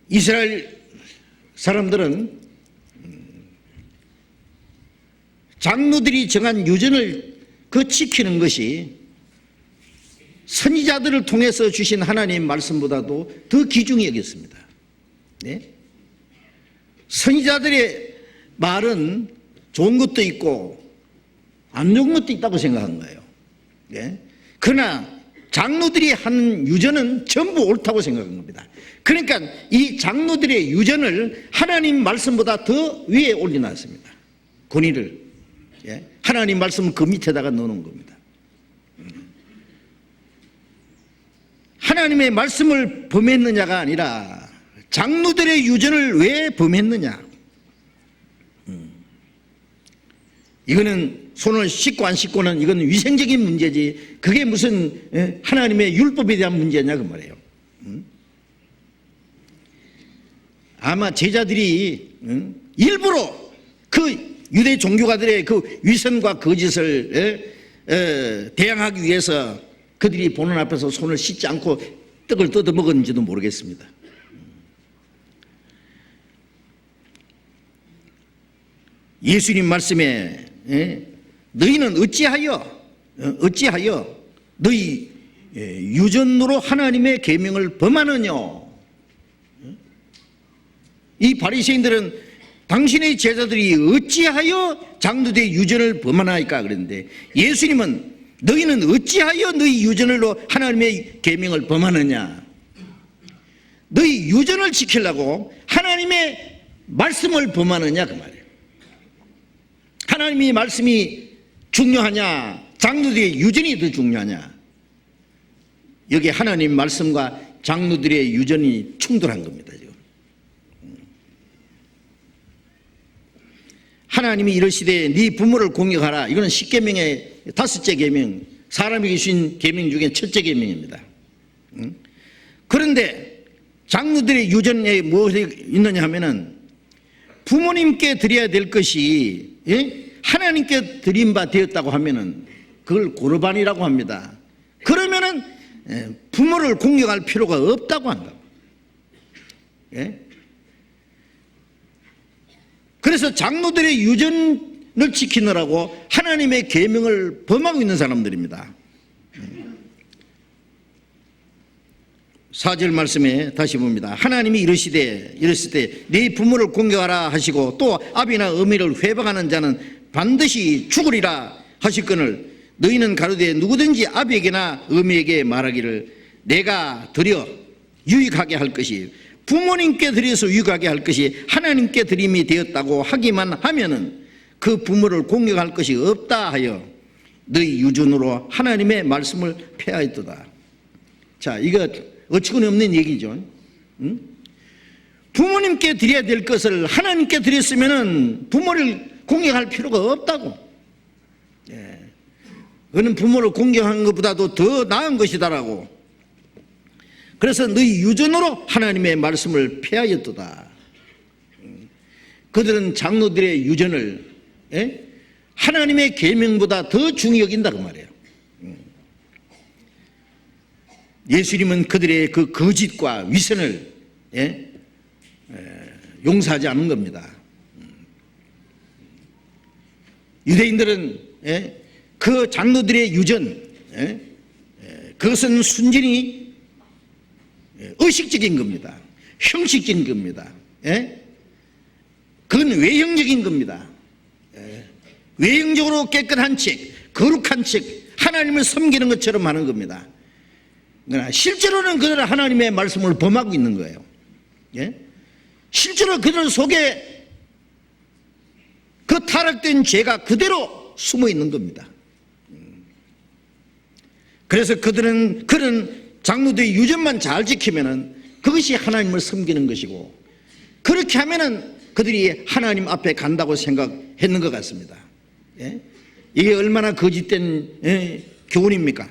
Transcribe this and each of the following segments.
이스라엘 사람들은 장로들이 정한 유전을 지키는 것이 선지자들을 통해서 주신 하나님 말씀보다도 더 귀중히 여겼습니다. 네? 선지자들의 말은 좋은 것도 있고 안 좋은 것도 있다고 생각한 거예요. 네? 그러나 장로들이 한 유전은 전부 옳다고 생각한 겁니다. 그러니까 이 장로들의 유전을 하나님 말씀보다 더 위에 올려놨습니다. 권위를. 예? 하나님 말씀은 그 밑에다가 넣어놓은 겁니다. 하나님의 말씀을 범했느냐가 아니라 장로들의 유전을 왜 범했느냐. 이거는 손을 씻고 안 씻고는 이건 위생적인 문제지 그게 무슨 하나님의 율법에 대한 문제냐 그 말이에요. 아마 제자들이 일부러 그 유대 종교가들의 그 위선과 거짓을 대항하기 위해서 그들이 보는 앞에서 손을 씻지 않고 떡을 뜯어 먹었는지도 모르겠습니다. 예수님 말씀에 너희는 어찌하여 너희 유전으로 하나님의 계명을 범하느냐. 이 바리새인들은 당신의 제자들이 어찌하여 장로들의 유전을 범하나이까 그랬는데 예수님은 너희는 어찌하여 너희 유전으로 하나님의 계명을 범하느냐. 너희 유전을 지키려고 하나님의 말씀을 범하느냐 그 말이에요. 하나님의 말씀이 중요하냐 장로들의 유전이 더 중요하냐. 여기 하나님 말씀과 장로들의 유전이 충돌한 겁니다. 지금 하나님이 이르시되 네 부모를 공경하라. 이거는 10계명의 5째 계명, 사람에게 주신 계명 중에 첫째 계명입니다. 그런데 장로들의 유전에 무엇이 있느냐 하면은 부모님께 드려야 될 것이 하나님께 드린 바 되었다고 하면은 그걸 고르반이라고 합니다. 그러면은 부모를 공경할 필요가 없다고 한다. 그래서 장로들의 유전을 지키느라고 하나님의 계명을 범하고 있는 사람들입니다. 4절 말씀에 다시 봅니다. 하나님이 이르시되 네 부모를 공경하라 하시고 또 아비나 어미를 회방하는 자는 반드시 죽으리라 하시거늘 너희는 가로되 누구든지 아비에게나 어미에게 말하기를 내가 드려 유익하게 할 것이 부모님께 드려서 유익하게 할 것이 하나님께 드림이 되었다고 하기만 하면은 그 부모를 공경할 것이 없다 하여 너희 유전으로 하나님의 말씀을 폐하였도다. 자, 이거 어처구니 없는 얘기죠. 부모님께 드려야 될 것을 하나님께 드렸으면은 부모를 공경할 필요가 없다고. 그는 부모를 공경하는 것보다도 더 나은 것이다라고. 그래서 너희 유전으로 하나님의 말씀을 폐하였도다. 그들은 장로들의 유전을 하나님의 계명보다 더 중히 여긴다 그 말이에요. 예수님은 그들의 그 거짓과 위선을 용서하지 않은 겁니다. 유대인들은 그 장로들의 유전 그것은 순전히 의식적인 겁니다. 형식적인 겁니다. 그건 외형적인 겁니다. 외형적으로 깨끗한 척, 거룩한 척, 하나님을 섬기는 것처럼 하는 겁니다. 그러나 실제로는 그들은 하나님의 말씀을 범하고 있는 거예요. 실제로 그들 속에 그 타락된 죄가 그대로 숨어 있는 겁니다. 그래서 그들은 그런 장로들의 유전만 잘 지키면은 그것이 하나님을 섬기는 것이고 그렇게 하면은 그들이 하나님 앞에 간다고 생각했는 것 같습니다. 이게 얼마나 거짓된 교훈입니까?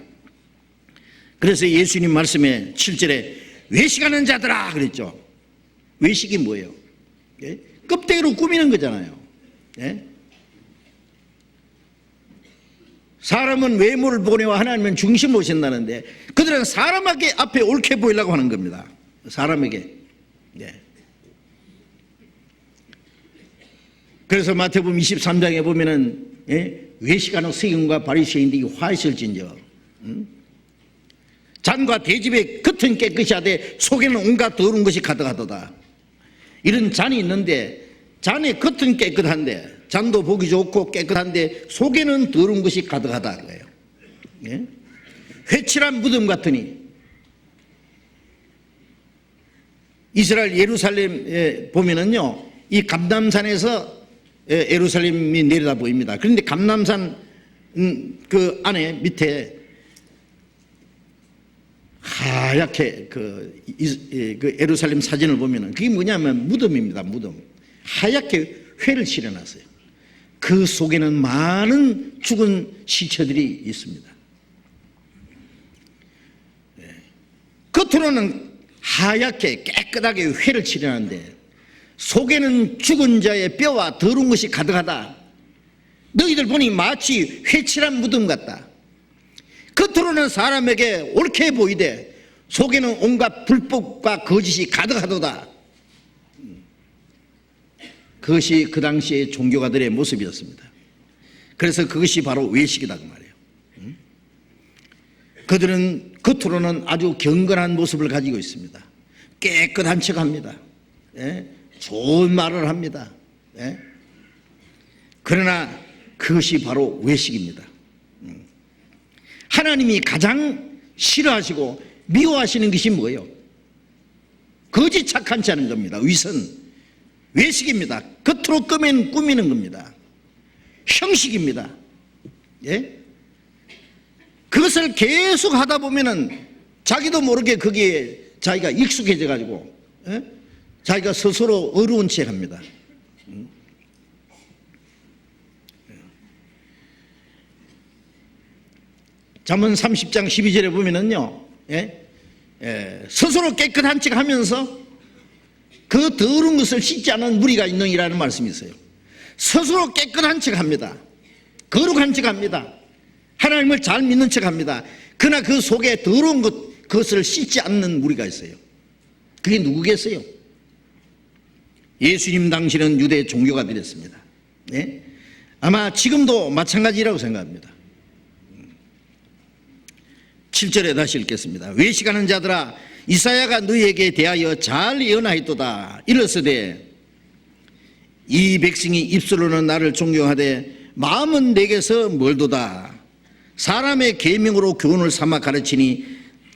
그래서 예수님 말씀에 7절에 외식하는 자들아 그랬죠. 외식이 뭐예요? 껍데기로 꾸미는 거잖아요. 사람은 외모를 보내와 하나님은 중심을 보신다는데 그들은 사람 앞에 옳게 보이려고 하는 겁니다. 사람에게. 예. 그래서 마태복음 23장에 보면은 외식하는 서기관과 바리새인들이 화있을진저 잔과 대집의 겉은 깨끗이 하되 속에는 온갖 더러운 것이 가득하도다. 이런 잔이 있는데 잔의 겉은 깨끗한데 잔도 보기 좋고 깨끗한데 속에는 더러운 것이 가득하다 그래요. 예? 회칠한 무덤 같으니 이스라엘 예루살렘에 보면은요 이 감람산에서 예루살렘이 내려다 보입니다. 그런데 감람산 그 안에 밑에 하얗게 그 예루살렘 사진을 보면은 그게 뭐냐면 무덤입니다. 무덤. 하얗게 회를 칠해놨어요. 그 속에는 많은 죽은 시체들이 있습니다. 겉으로는 하얗게 깨끗하게 회를 칠해놨는데 속에는 죽은 자의 뼈와 더러운 것이 가득하다. 너희들 보니 마치 회칠한 무덤 같다. 겉으로는 사람에게 옳게 보이되 속에는 온갖 불법과 거짓이 가득하도다. 그것이 그 당시의 종교가들의 모습이었습니다. 그래서 그것이 바로 외식이다 그 말이에요. 그들은 겉으로는 아주 경건한 모습을 가지고 있습니다. 깨끗한 척합니다. 좋은 말을 합니다. 그러나 그것이 바로 외식입니다. 하나님이 가장 싫어하시고 미워하시는 것이 뭐예요? 거짓 착한 체 하는 겁니다. 위선, 외식입니다. 겉으로 꾸미는 겁니다. 형식입니다. 예? 그것을 계속 하다 보면은 자기도 모르게 거기에 자기가 익숙해져 가지고 자기가 스스로 어려운 채 합니다. 잠언 30장 12절에 보면은요, 스스로 깨끗한 척 하면서 그 더러운 것을 씻지 않은 무리가 있느니라는 말씀이 있어요. 스스로 깨끗한 척 합니다. 거룩한 척 합니다. 하나님을 잘 믿는 척 합니다. 그러나 그 속에 더러운 그것을 씻지 않는 무리가 있어요. 그게 누구겠어요? 예수님 당시는 유대 종교가들이었습니다. 아마 지금도 마찬가지라고 생각합니다. 7절에 다시 읽겠습니다. 외식하는 자들아 이사야가 너희에게 대하여 잘 예언하였도다. 이르시되 이 백성이 입술로는 나를 존경하되 마음은 내게서 멀도다. 사람의 계명으로 교훈을 삼아 가르치니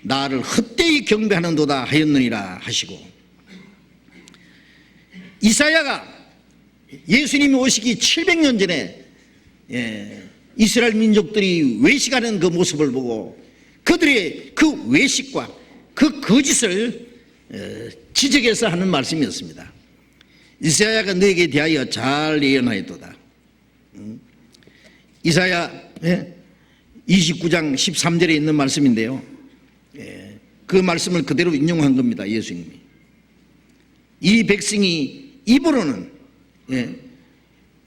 나를 헛되이 경배하는도다 하였느니라 하시고, 이사야가 예수님이 오시기 700년 전에 이스라엘 민족들이 외식하는 그 모습을 보고 그들의 그 외식과 그 거짓을 지적해서 하는 말씀이었습니다. 이사야가 너에게 대하여 잘 예언하였도다. 이사야 29장 13절에 있는 말씀인데요, 그 말씀을 그대로 인용한 겁니다. 예수님이 이 백성이 입으로는,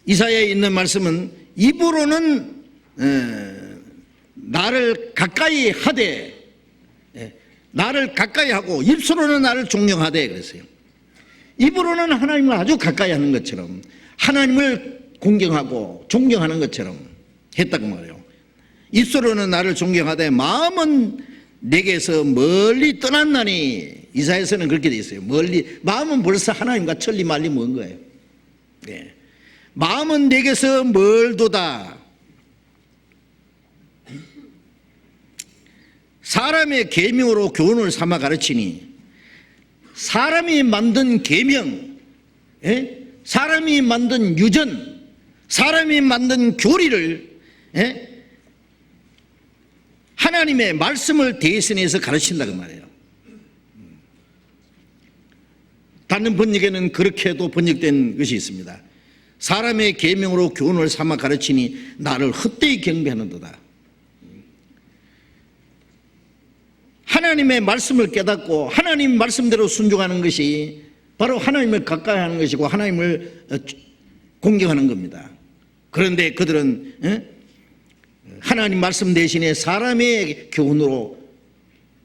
이사야에 있는 말씀은 입으로는 나를 가까이 하되, 나를 가까이 하고 입술로는 나를 존경하되 그랬어요. 입으로는 하나님을 아주 가까이 하는 것처럼 하나님을 공경하고 존경하는 것처럼 했다고 말해요. 입술로는 나를 존경하되 마음은 내게서 멀리 떠났나니, 이사야서는 그렇게 돼 있어요. 멀리, 마음은 벌써 하나님과 천리 말리 먼 거예요. 마음은 내게서 멀도다. 사람의 계명으로 교훈을 삼아 가르치니, 사람이 만든 계명, 사람이 만든 유전, 사람이 만든 교리를 하나님의 말씀을 대신해서 가르친다 그 말이에요. 다른 번역에는 그렇게도 번역된 것이 있습니다. 사람의 계명으로 교훈을 삼아 가르치니 나를 헛되이 경배하는도다. 하나님의 말씀을 깨닫고 하나님 말씀대로 순종하는 것이 바로 하나님을 가까이 하는 것이고 하나님을 공경하는 겁니다. 그런데 그들은 하나님 말씀 대신에 사람의 교훈으로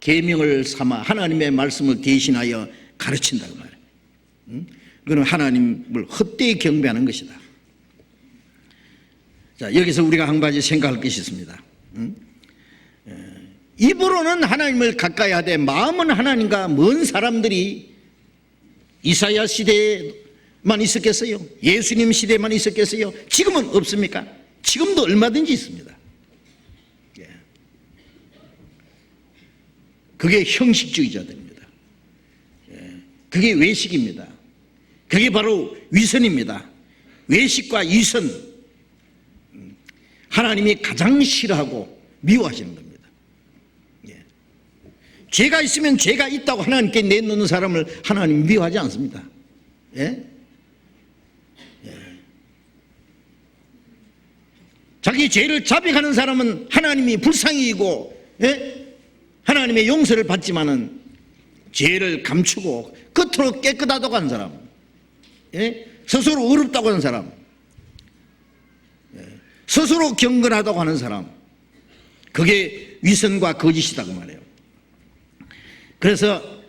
계명을 삼아 하나님의 말씀을 대신하여 가르친다고 말해요. 그건 하나님을 헛되이 경배하는 것이다. 자, 여기서 우리가 한 가지 생각할 것이 있습니다. 입으로는 하나님을 가까이 하되 마음은 하나님과 먼 사람들이 이사야 시대에만 있었겠어요? 예수님 시대에만 있었겠어요? 지금은 없습니까? 지금도 얼마든지 있습니다. 그게 형식주의자들입니다. 그게 외식입니다. 그게 바로 위선입니다. 외식과 위선, 하나님이 가장 싫어하고 미워하시는 겁니다. 죄가 있으면 죄가 있다고 하나님께 내놓는 사람을 하나님 미워하지 않습니다. 자기 죄를 자백하는 사람은 하나님이 불쌍히 여기고 하나님의 용서를 받지만은 죄를 감추고 겉으로 깨끗하다고 하는 사람, 스스로 어렵다고 하는 사람, 스스로 경건하다고 하는 사람, 그게 위선과 거짓이다 그 말이에요. 그래서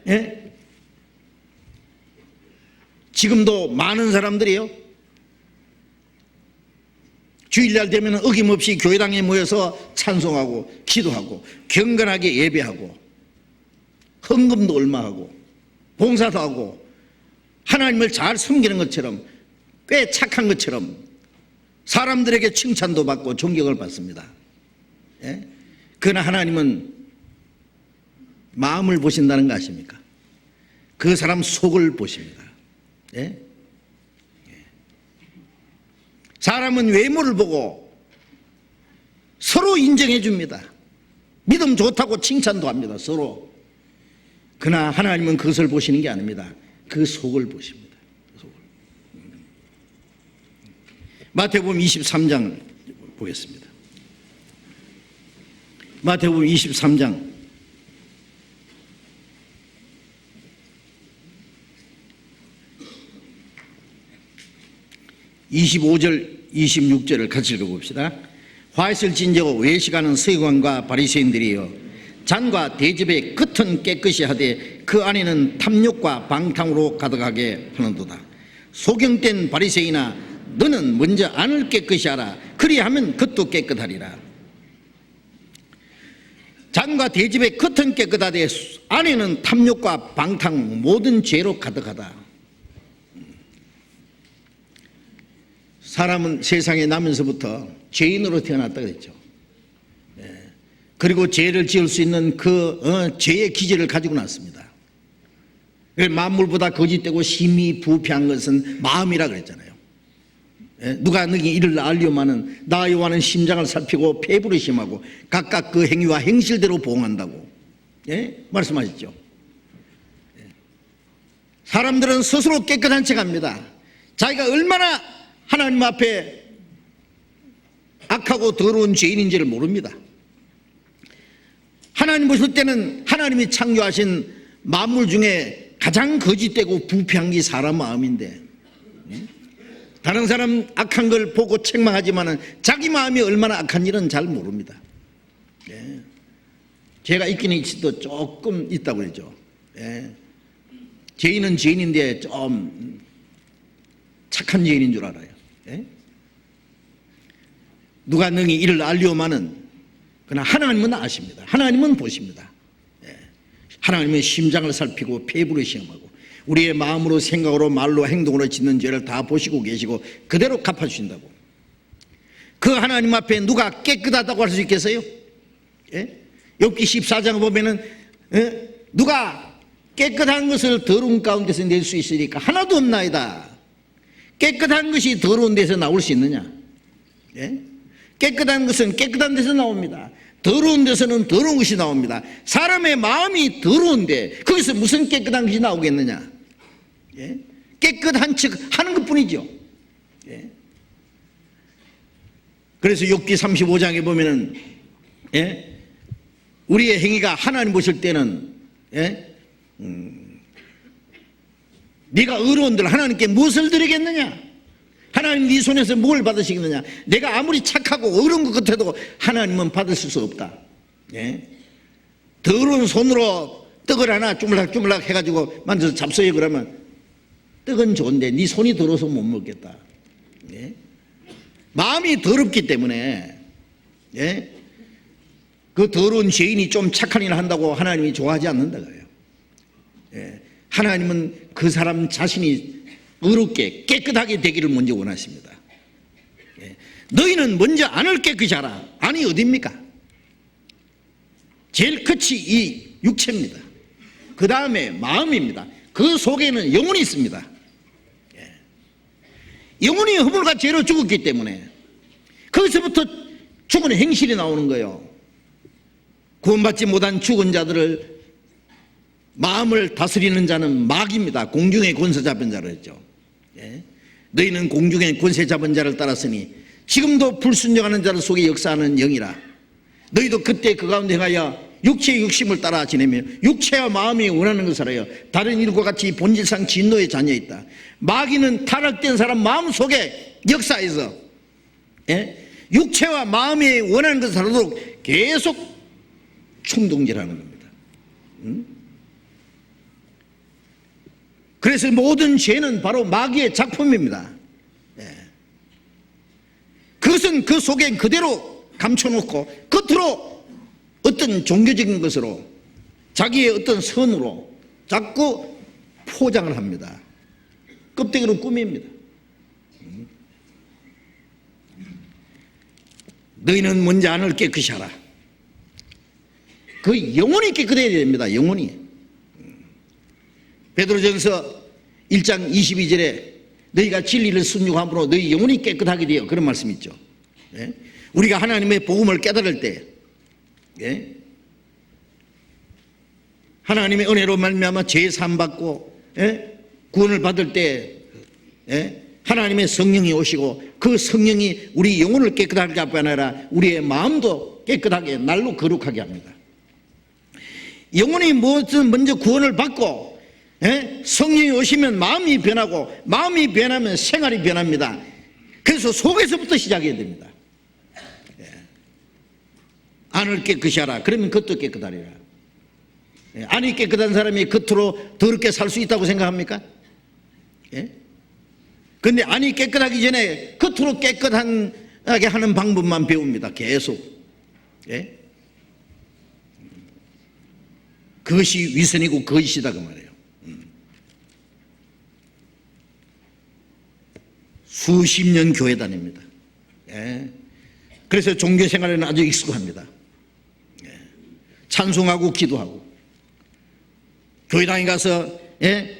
지금도 많은 사람들이요, 주일날 되면 어김없이 교회당에 모여서 찬송하고 기도하고 경건하게 예배하고 헌금도 얼마 하고 봉사도 하고 하나님을 잘 섬기는 것처럼 꽤 착한 것처럼 사람들에게 칭찬도 받고 존경을 받습니다. 그러나 하나님은 마음을 보신다는 거 아십니까? 그 사람 속을 보십니다. 사람은 외모를 보고 서로 인정해 줍니다. 믿음 좋다고 칭찬도 합니다. 서로. 그러나 하나님은 그것을 보시는 게 아닙니다. 그 속을 보십니다. 속을. 마태복음 23장 보겠습니다. 마태복음 23장 25절 26절을 같이 읽어봅시다. 화있을진저 외식하는 서기관과 바리새인들이여, 잔과 대접의 겉은 깨끗이 하되 그 안에는 탐욕과 방탕으로 가득하게 하는도다. 소경된 바리새인아, 너는 먼저 안을 깨끗이 하라. 그리하면 겉도 깨끗하리라. 잔과 대접의 겉은 깨끗하되 안에는 탐욕과 방탕 모든 죄로 가득하다. 사람은 세상에 나면서부터 죄인으로 태어났다 그랬죠. 그리고 죄를 지을 수 있는 죄의 기질을 가지고 났습니다. 만물보다 거짓되고 심히 부패한 것은 마음이라 그랬잖아요. 누가 너희 이를 알려마는 나 여호와는 심장을 살피고 폐부를 심하고 각각 그 행위와 행실대로 보응한다고 말씀하셨죠. 사람들은 스스로 깨끗한 척합니다. 자기가 얼마나 하나님 앞에 악하고 더러운 죄인인지를 모릅니다. 하나님 보실 때는 하나님이 창조하신 만물 중에 가장 거짓되고 부패한 게 사람 마음인데, 다른 사람 악한 걸 보고 책망하지만 자기 마음이 얼마나 악한지는 잘 모릅니다. 죄가 있기는 있어도 조금 있다고 그러죠. 죄인은 죄인인데 좀 착한 죄인인 줄 알아요. 누가 능히 이를 알려오마는, 그러나 하나님은 아십니다. 하나님은 보십니다. 하나님은 심장을 살피고 폐부를 시험하고 우리의 마음으로 생각으로 말로 행동으로 짓는 죄를 다 보시고 계시고 그대로 갚아주신다고. 그 하나님 앞에 누가 깨끗하다고 할 수 있겠어요? 욥기 14장을 보면은 누가 깨끗한 것을 더러운 가운데서 낼 수 있으니까 하나도 없나이다. 깨끗한 것이 더러운 데서 나올 수 있느냐? 깨끗한 것은 깨끗한 데서 나옵니다. 더러운 데서는 더러운 것이 나옵니다. 사람의 마음이 더러운데 거기서 무슨 깨끗한 것이 나오겠느냐? 깨끗한 척 하는 것 뿐이죠. 그래서 욥기 35장에 보면은 우리의 행위가 하나님 보실 때는 네가 의로운들 하나님께 무엇을 드리겠느냐? 하나님 네 손에서 뭘 받으시겠느냐? 내가 아무리 착하고 의로운 것 같아도 하나님은 받으실 수 없다. 더러운 손으로 떡을 하나 주물락주물락 해가지고 만져서 잡숴요 그러면 떡은 좋은데 네 손이 더러워서 못 먹겠다. 예? 마음이 더럽기 때문에, 예? 그 더러운 죄인이 좀 착한 일을 한다고 하나님이 좋아하지 않는다고요. 예? 하나님은 그 사람 자신이 의롭게 깨끗하게 되기를 먼저 원하십니다. 예? 너희는 먼저 안을 깨끗이 하라. 안이 어디입니까? 제일 끝이 이 육체입니다. 그 다음에 마음입니다. 그 속에는 영혼이 있습니다. 예. 영혼이 허물과 죄로 죽었기 때문에 거기서부터 죽은 행실이 나오는 거예요. 구원받지 못한 죽은 자들을 마음을 다스리는 자는 마귀입니다. 공중의 권세 잡은 자로 했죠. 예. 너희는 공중의 권세 잡은 자를 따랐으니 지금도 불순종하는 자들 속에 역사하는 영이라. 너희도 그때 그 가운데 행하여 육체의 욕심을 따라 지내며 육체와 마음이 원하는 것을 하여 다른 일과 같이 본질상 진노의 자녀있다. 마귀는 타락된 사람 마음속에 역사에서, 예? 육체와 마음이 원하는 것을 하도록 계속 충동질하는 겁니다. 그래서 모든 죄는 바로 마귀의 작품입니다. 예. 그것은 그 속에 그대로 감춰놓고 겉으로 어떤 종교적인 것으로 자기의 어떤 선으로 자꾸 포장을 합니다. 껍데기로 꾸밉니다. 너희는 먼저 안을 깨끗이 하라. 그 영혼이 깨끗해야 됩니다. 영혼이. 베드로전서 1장 22절에 너희가 진리를 순종함으로 너희 영혼이 깨끗하게 되어, 그런 말씀이 있죠. 예? 우리가 하나님의 복음을 깨달을 때, 예? 하나님의 은혜로 말미암아 죄 사함 받고, 예? 구원을 받을 때, 예? 하나님의 성령이 오시고 그 성령이 우리 영혼을 깨끗하게 하뿐 아니라 우리의 마음도 깨끗하게 날로 거룩하게 합니다. 영혼이 먼저 구원을 받고, 예? 성령이 오시면 마음이 변하고 마음이 변하면 생활이 변합니다. 그래서 속에서부터 시작해야 됩니다. 예. 안을 깨끗이 하라. 그러면 겉도 깨끗하리라. 예. 안이 깨끗한 사람이 겉으로 더럽게 살 수 있다고 생각합니까? 예? 근데 안이 깨끗하기 전에 겉으로 깨끗하게 하는 방법만 배웁니다. 계속. 예? 그것이 위선이고 거짓이다 그 말이에요. 수십 년 교회 다닙니다. 예. 그래서 종교 생활에는 아주 익숙합니다. 예. 찬송하고 기도하고 교회당에 가서, 예?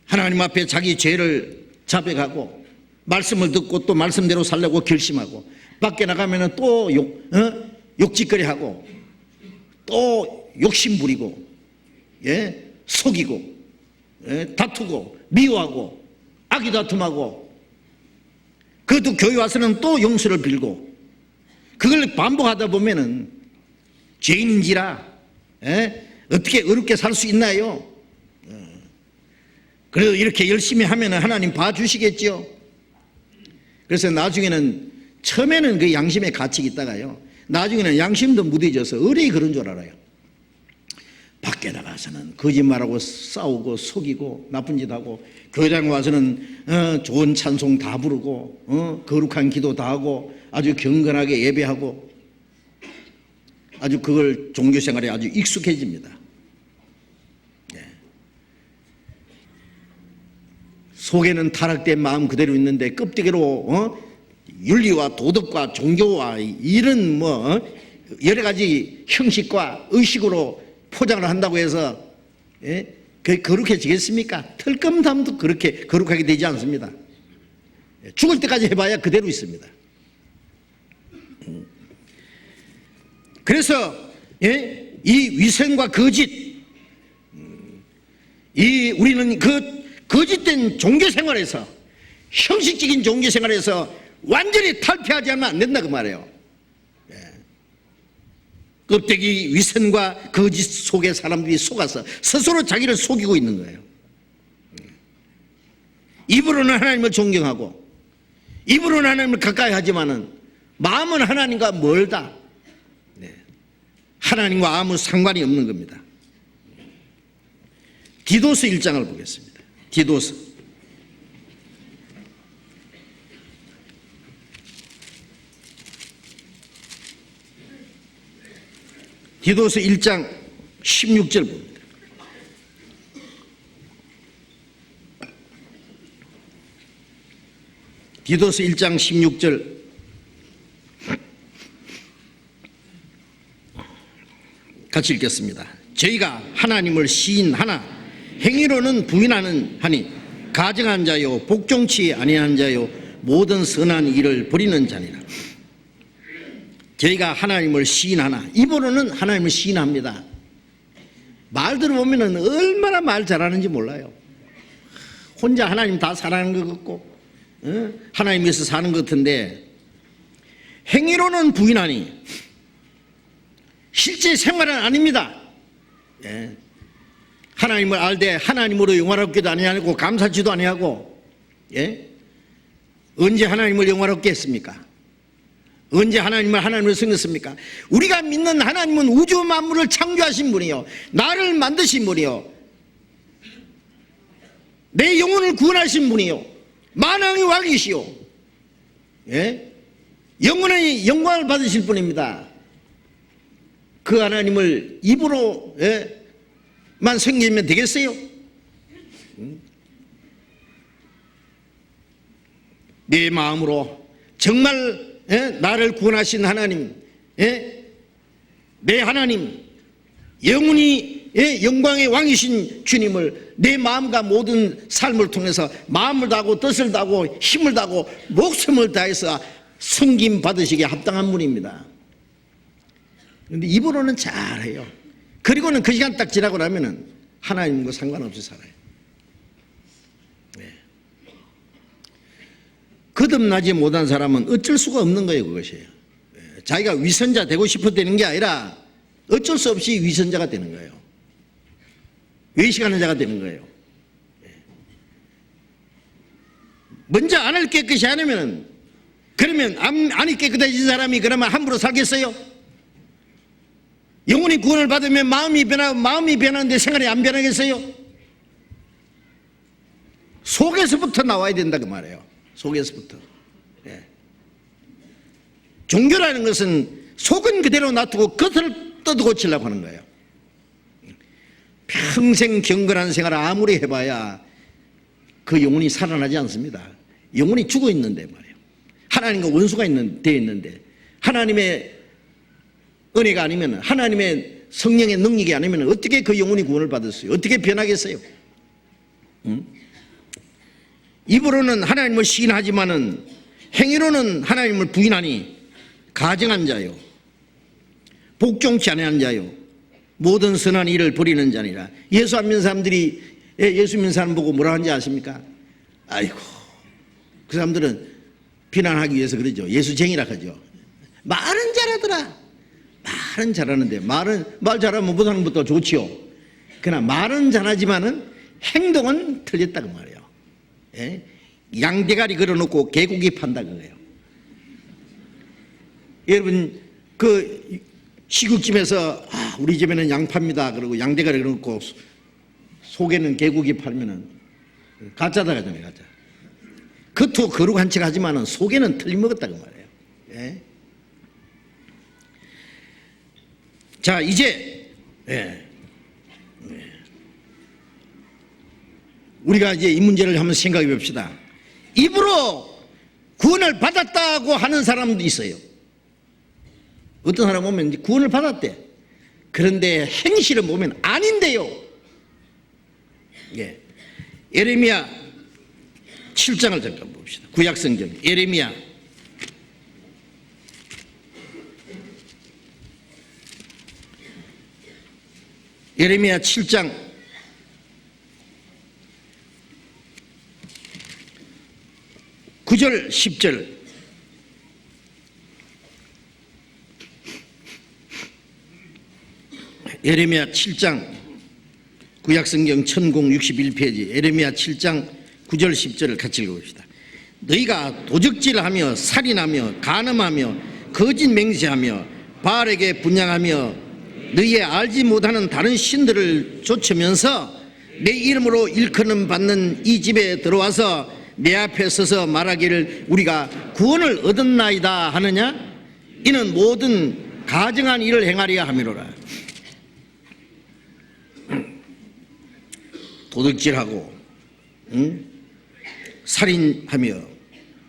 하나님 앞에 자기 죄를 자백하고 말씀을 듣고 또 말씀대로 살려고 결심하고 밖에 나가면 또 욕짓거리하고 또 욕심 부리고, 예? 속이고, 예? 다투고 미워하고 악의다툼하고, 그것도 교회 와서는 또 용서를 빌고, 그걸 반복하다 보면은 죄인인지라, 예? 어떻게 어렵게 살 수 있나요? 그래도 이렇게 열심히 하면 하나님 봐주시겠죠. 그래서 나중에는, 처음에는 그 양심의 가책이 있다가요, 나중에는 양심도 무뎌져서 어린이 그런 줄 알아요. 밖에 나가서는 거짓말하고 싸우고 속이고 나쁜 짓 하고, 교회당 와서는 좋은 찬송 다 부르고 거룩한 기도 다 하고 아주 경건하게 예배하고, 아주 그걸 종교생활에 아주 익숙해집니다. 속에는 타락된 마음 그대로 있는데 껍데기로 윤리와 도덕과 종교와 이런 여러 가지 형식과 의식으로 포장을 한다고 해서, 예? 그게 거룩해지겠습니까? 털감담도 그렇게 거룩하게 되지 않습니다. 죽을 때까지 해봐야 그대로 있습니다. 그래서, 예? 이 위선과 거짓, 우리는 그 거짓된 종교생활에서, 형식적인 종교생활에서 완전히 탈피하지 않으면 안 된다 그 말이에요. 예. 껍데기 위선과 거짓 속에 사람들이 속아서 스스로 자기를 속이고 있는 거예요. 입으로는 하나님을 존경하고 입으로는 하나님을 가까이 하지만은 마음은 하나님과 멀다. 네. 하나님과 아무 상관이 없는 겁니다. 디도서 1장을 보겠습니다. 디도서 디도서 1장 16절 봅니다. 디도서 1장 16절 같이 읽겠습니다. 저희가 하나님을 시인하나 행위로는 부인하는 하니 가증한 자요 복종치 아니한 자요 모든 선한 일을 버리는 자니라. 저희가 하나님을 시인하나, 입으로는 하나님을 시인합니다. 말 들어보면 얼마나 말 잘하는지 몰라요. 혼자 하나님 다 사랑하는 것 같고 하나님 위해서 사는 것 같은데, 행위로는 부인하니 실제 생활은 아닙니다. 예. 하나님을 알되 하나님으로 영화롭게도 아니하고 감사치도 아니하고, 예? 언제 하나님을 영화롭게 했습니까? 언제 하나님을 하나님으로 섬겼습니까? 우리가 믿는 하나님은 우주 만물을 창조하신 분이요, 나를 만드신 분이요, 내 영혼을 구원하신 분이요, 만왕의 왕이시요, 예? 영원의 영광을 받으실 분입니다. 그 하나님을 입으로 만 섬기면 되겠어요? 내 마음으로 정말 나를 구원하신 하나님, 내 하나님, 영원히 영광의 왕이신 주님을 내 마음과 모든 삶을 통해서 마음을 다하고 뜻을 다하고 힘을 다하고 목숨을 다해서 섬김 받으시기에 합당한 분입니다. 그런데 입으로는 잘해요. 그리고는 그 시간 딱 지나고 나면은 하나님과 상관없이 살아요. 네. 거듭나지 못한 사람은 어쩔 수가 없는 거예요. 그것이에요. 자기가 위선자 되고 싶어 되는 게 아니라 어쩔 수 없이 위선자가 되는 거예요. 외식하는 자가 되는 거예요. 먼저 안을 깨끗이 안 하면은, 그러면 안이 깨끗해진 사람이 그러면 함부로 살겠어요? 영혼이 구원을 받으면 마음이 변하고, 마음이 변하는데 생활이 안 변하겠어요? 속에서부터 나와야 된다 그 말이에요. 속에서부터. 예. 종교라는 것은 속은 그대로 놔두고 겉을 뜯어고치려고 하는 거예요. 평생 경건한 생활을 아무리 해봐야 그 영혼이 살아나지 않습니다. 영혼이 죽어 있는데 말이에요. 하나님과 원수가 되어 있는데, 하나님의 은혜가 아니면, 하나님의 성령의 능력이 아니면 어떻게 그 영혼이 구원을 받았어요? 어떻게 변하겠어요? 입으로는 하나님을 시인하지만은 행위로는 하나님을 부인하니 가증한 자요 복종치 아니한 자요 모든 선한 일을 버리는 자니라. 예수 안 믿는 사람들이 예수 믿는 사람 보고 뭐라 하는지 아십니까? 아이고, 그 사람들은 비난하기 위해서 그러죠. 예수쟁이라 하죠. 말은 잘하더라. 말은 잘하는데, 말 잘하면 못하는 것도 좋지요. 그러나 말은 잘하지만은 행동은 틀렸다고 말이에요. 예? 양대가리 걸어놓고 개고기 판다 그거예요. 여러분 그 시국집에서 우리 집에는 양파입니다 그러고 양대가리 걸어놓고 속에는 개고기 팔면은 가짜다 가잖아요. 가짜. 겉으로 거룩한 척 하지만은 속에는 틀림먹었다 그 말이에요. 예? 자, 이제 우리가 이제 이 문제를 한번 생각해 봅시다. 입으로 구원을 받았다고 하는 사람도 있어요. 어떤 사람 보면 이제 구원을 받았대. 그런데 행실을 보면 아닌데요. 예. 예레미야 7장을 잠깐 봅시다. 구약성경 예레미야 7장 9절 10절 예레미야 7장 구약성경 1061페이지 예레미야 7장 9절 10절을 같이 읽어봅시다. 너희가 도적질하며 살인하며 간음하며 거짓 맹세하며 바알에게 분향하며 너희의 알지 못하는 다른 신들을 좇으면서 내 이름으로 일컬음 받는 이 집에 들어와서 내 앞에 서서 말하기를 우리가 구원을 얻었나이다 하느냐? 이는 모든 가증한 일을 행하려 함이로라. 도둑질하고 살인하며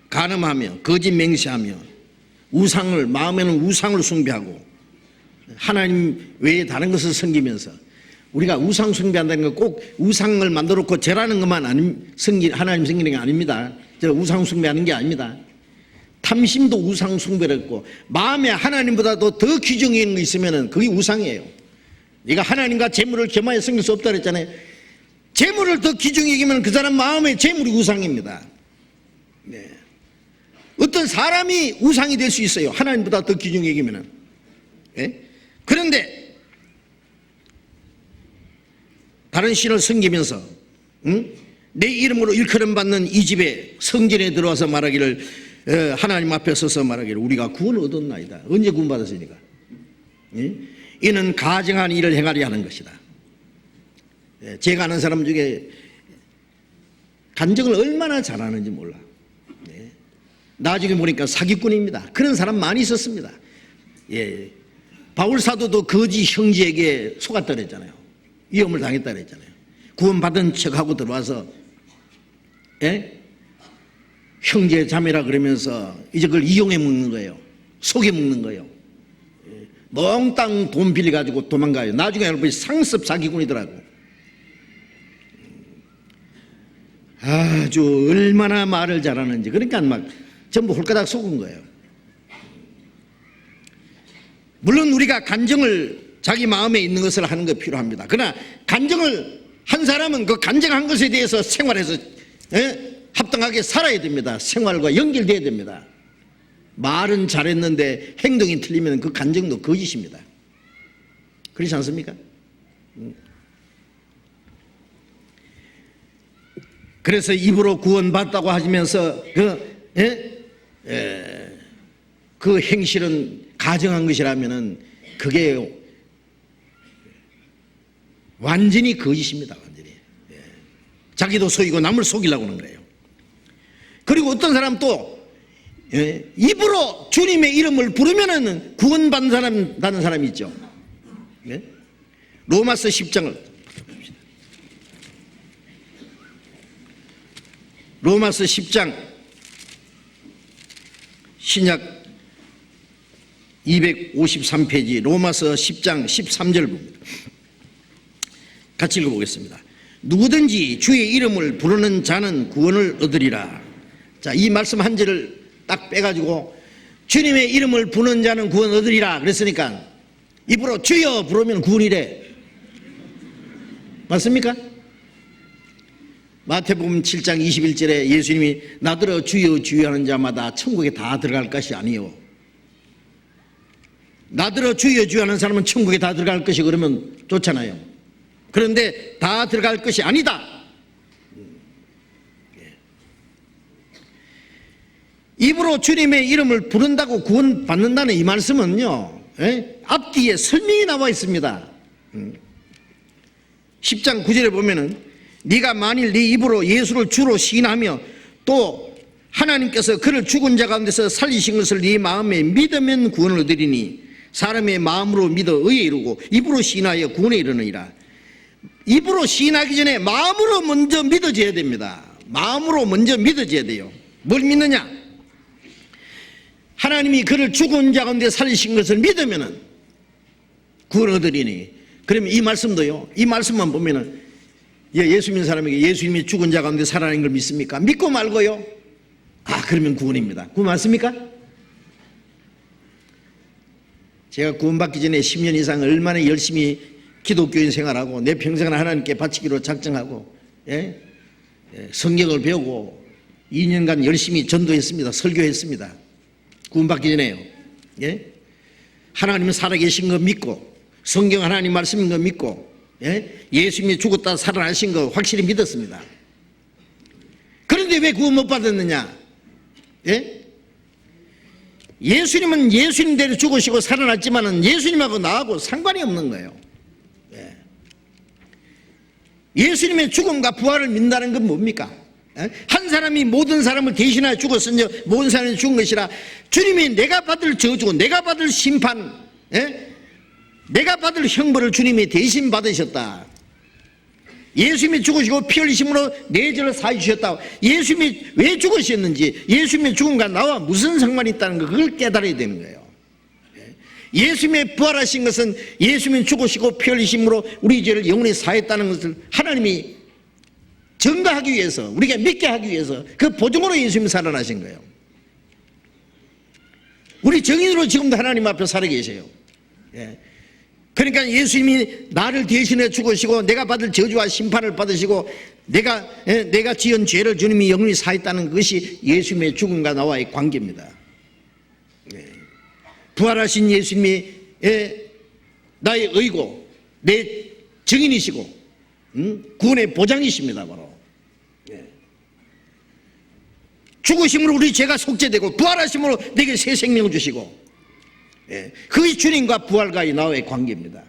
간음하며 거짓 맹세하며 우상을, 마음에는 우상을 숭배하고 하나님 외에 다른 것을 섬기면서, 우리가 우상 숭배한다는 건 꼭 우상을 만들어 놓고 절하는 것만 하나님 섬기는 게 아닙니다. 저 우상 숭배하는 게 아닙니다. 탐심도 우상 수행을 했고, 마음에 하나님보다도 더 귀중히 있는 거 있으면 그게 우상이에요. 네가 하나님과 재물을 겸하여 섬길 수 없다 그랬잖아요. 재물을 더 귀중히 여기면 그 사람 마음의 재물이 우상입니다. 네. 어떤 사람이 우상이 될 수 있어요. 하나님보다 더 귀중히 여기면. 네? 그런데 다른 신을 섬기면서 내 이름으로 일컬음 받는 이 집에 성전에 들어와서 말하기를, 하나님 앞에 서서 말하기를 우리가 구원을 얻었나이다. 언제 구원받았으니까? 이는 가증한 일을 행하려 하는 것이다. 제가 아는 사람 중에 간증을 얼마나 잘하는지 몰라. 나중에 보니까 사기꾼입니다. 그런 사람 많이 있었습니다. 예. 바울 사도도 거지 형제에게 속았다 그랬잖아요. 위험을 당했다 그랬잖아요. 구원받은 척하고 들어와서, 예? 형제 자매라 그러면서 이제 그걸 이용해 먹는 거예요. 속여 먹는 거예요. 몽땅 돈 빌려가지고 도망가요. 나중에 알고 보니 상습 사기꾼이더라고. 아주 얼마나 말을 잘하는지. 그러니까 막 전부 홀가닥 속은 거예요. 물론 우리가 간증을 자기 마음에 있는 것을 하는 것 필요합니다. 그러나 간증을 한 사람은 그 간증한 것에 대해서 생활해서 합당하게 살아야 됩니다. 생활과 연결돼야 됩니다. 말은 잘했는데 행동이 틀리면 그 간증도 거짓입니다. 그렇지 않습니까? 그래서 입으로 구원받다고 하시면서 그 행실은 가정한 것이라면은 그게 완전히 거짓입니다. 완전히. 자기도 속이고 남을 속이려고 하는 거예요. 그리고 어떤 사람 또 입으로 주님의 이름을 부르면은 구원받는 사람이 있죠. 로마서 10장을 로마서 10장 신약 253페이지 로마서 10장 13절 봅니다. 같이 읽어보겠습니다. 누구든지 주의 이름을 부르는 자는 구원을 얻으리라. 자, 이 말씀 한 절을 딱 빼가지고 주님의 이름을 부르는 자는 구원 얻으리라 그랬으니까 입으로 주여 부르면 구원이래. 맞습니까? 마태복음 7장 21절에 예수님이 나더러 주여 주여 하는 자마다 천국에 다 들어갈 것이 아니요. 나더러 주여 주여 하는 사람은 천국에 다 들어갈 것이 그러면 좋잖아요. 그런데 다 들어갈 것이 아니다. 입으로 주님의 이름을 부른다고 구원받는다는 이 말씀은요, 앞뒤에 설명이 나와 있습니다. 10장 9절에 보면은 네가 만일 네 입으로 예수를 주로 시인하며 또 하나님께서 그를 죽은 자 가운데서 살리신 것을 네 마음에 믿으면 구원을 얻으리니 사람의 마음으로 믿어 의에 이르고 입으로 시인하여 구원에 이르느니라. 입으로 시인하기 전에 마음으로 먼저 믿어져야 됩니다. 마음으로 먼저 믿어져야 돼요. 뭘 믿느냐? 하나님이 그를 죽은 자 가운데 살리신 것을 믿으면 구원을 얻으리니. 그러면 이 말씀도요, 이 말씀만 보면은 예수 믿는 사람에게 예수님이 죽은 자 가운데 살아나는 걸 믿습니까? 믿고 말고요. 그러면 구원입니다. 구원 맞습니까? 제가 구원받기 전에 10년 이상 얼마나 열심히 기독교인 생활하고 내 평생을 하나님께 바치기로 작정하고 성경을 배우고 2년간 열심히 전도했습니다. 설교했습니다. 구원받기 전에요. 하나님은 살아계신 거 믿고 성경 하나님 말씀인 거 믿고 예수님이 죽었다 살아나신 거 확실히 믿었습니다. 그런데 왜 구원 못 받았느냐? 예수님은 예수님대로 죽으시고 살아났지만은 예수님하고 나하고 상관이 없는 거예요. 예수님의 죽음과 부활을 믿는다는 건 뭡니까? 한 사람이 모든 사람을 대신하여 죽었으니 모든 사람이 죽은 것이라. 주님이 내가 받을 저주, 내가 받을 심판, 내가 받을 형벌을 주님이 대신 받으셨다. 예수님이 죽으시고 피 흘리심으로 내 죄를 사해 주셨다. 예수님이 왜 죽으셨는지, 예수님의 죽음과 나와 무슨 상관이 있다는 거, 그걸 깨달아야 되는 거예요. 예수님의 부활하신 것은 예수님이 죽으시고 피 흘리심으로 우리 죄를 영원히 사했다는 것을 하나님이 증거하기 위해서, 우리가 믿게 하기 위해서 그 보증으로 예수님이 살아나신 거예요. 우리 증인으로 지금도 하나님 앞에 살아 계세요. 그러니까 예수님이 나를 대신해 죽으시고 내가 받을 저주와 심판을 받으시고 내가 지은 죄를 주님이 영원히 사했다는 것이 예수님의 죽음과 나와의 관계입니다. 부활하신 예수님이 나의 의고 내 증인이시고 구원의 보장이십니다. 바로 죽으심으로 우리 죄가 속죄되고 부활하심으로 내게 새 생명을 주시고, 그게 주님과 부활과의 나와의 관계입니다.